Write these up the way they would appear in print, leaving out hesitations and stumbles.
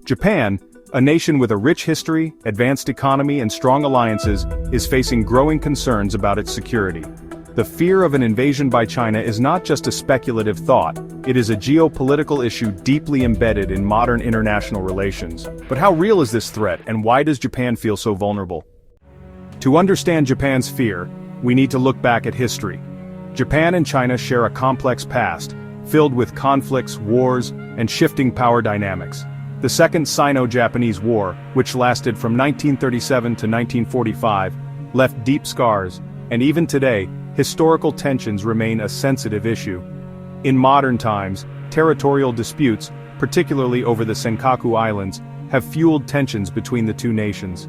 Japan, a nation with a rich history, advanced economy and strong alliances, is facing growing concerns about its security. The fear of an invasion by China is not just a speculative thought, it is a geopolitical issue deeply embedded in modern international relations. But how real is this threat, and why does Japan feel so vulnerable? To understand Japan's fear, we need to look back at history. Japan and China share a complex past, filled with conflicts, wars, and shifting power dynamics. The Second Sino-Japanese War, which lasted from 1937 to 1945, left deep scars, and even today, historical tensions remain a sensitive issue. In modern times, territorial disputes, particularly over the Senkaku Islands, have fueled tensions between the two nations.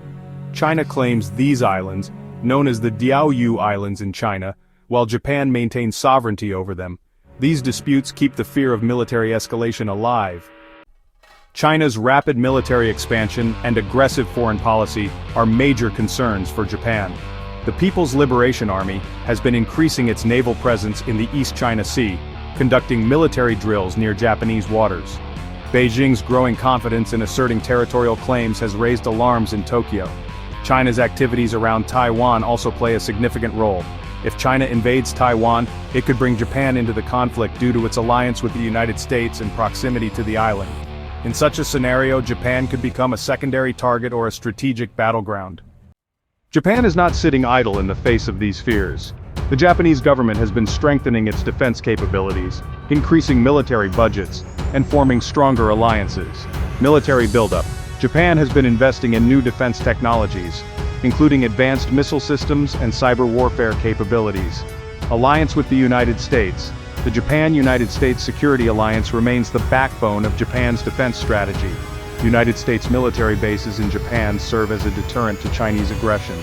China claims these islands, known as the Diaoyu Islands in China, while Japan maintains sovereignty over them. These disputes keep the fear of military escalation alive. China's rapid military expansion and aggressive foreign policy are major concerns for Japan. The People's Liberation Army has been increasing its naval presence in the East China Sea, conducting military drills near Japanese waters. Beijing's growing confidence in asserting territorial claims has raised alarms in Tokyo. China's activities around Taiwan also play a significant role. If China invades Taiwan, it could bring Japan into the conflict due to its alliance with the United States and proximity to the island. In such a scenario, Japan could become a secondary target or a strategic battleground. Japan is not sitting idle in the face of these fears. The Japanese government has been strengthening its defense capabilities, increasing military budgets, and forming stronger alliances. Military buildup. Japan has been investing in new defense technologies, including advanced missile systems and cyber warfare capabilities. Alliance with the United States. The Japan-United States Security Alliance remains the backbone of Japan's defense strategy. United States military bases in Japan serve as a deterrent to Chinese aggression.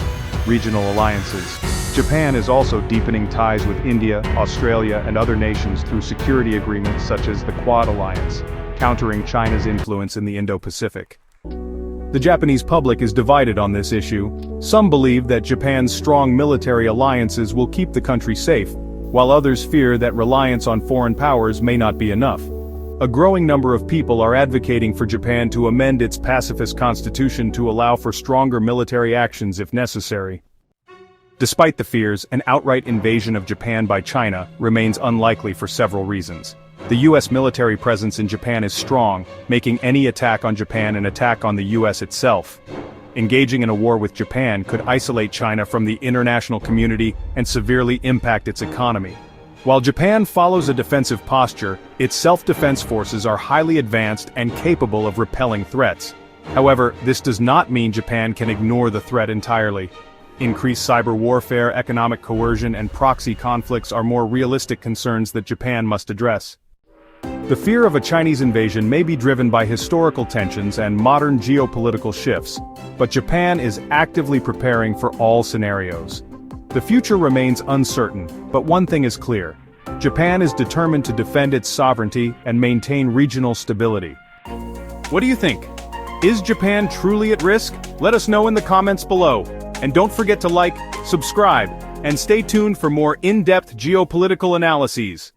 Regional alliances. Japan is also deepening ties with India, Australia, and other nations through security agreements such as the Quad Alliance, countering China's influence in the Indo-Pacific. The Japanese public is divided on this issue. Some believe that Japan's strong military alliances will keep the country safe, while others fear that reliance on foreign powers may not be enough. A growing number of people are advocating for Japan to amend its pacifist constitution to allow for stronger military actions if necessary. Despite the fears, an outright invasion of Japan by China remains unlikely for several reasons. The U.S. military presence in Japan is strong, making any attack on Japan an attack on the U.S. itself. Engaging in a war with Japan could isolate China from the international community and severely impact its economy. While Japan follows a defensive posture, its self-defense forces are highly advanced and capable of repelling threats. However, this does not mean Japan can ignore the threat entirely. Increased cyber warfare, economic coercion, and proxy conflicts are more realistic concerns that Japan must address. The fear of a Chinese invasion may be driven by historical tensions and modern geopolitical shifts, but Japan is actively preparing for all scenarios. The future remains uncertain, but one thing is clear. Japan is determined to defend its sovereignty and maintain regional stability. What do you think? Is Japan truly at risk? Let us know in the comments below. And don't forget to like, subscribe, and stay tuned for more in-depth geopolitical analyses.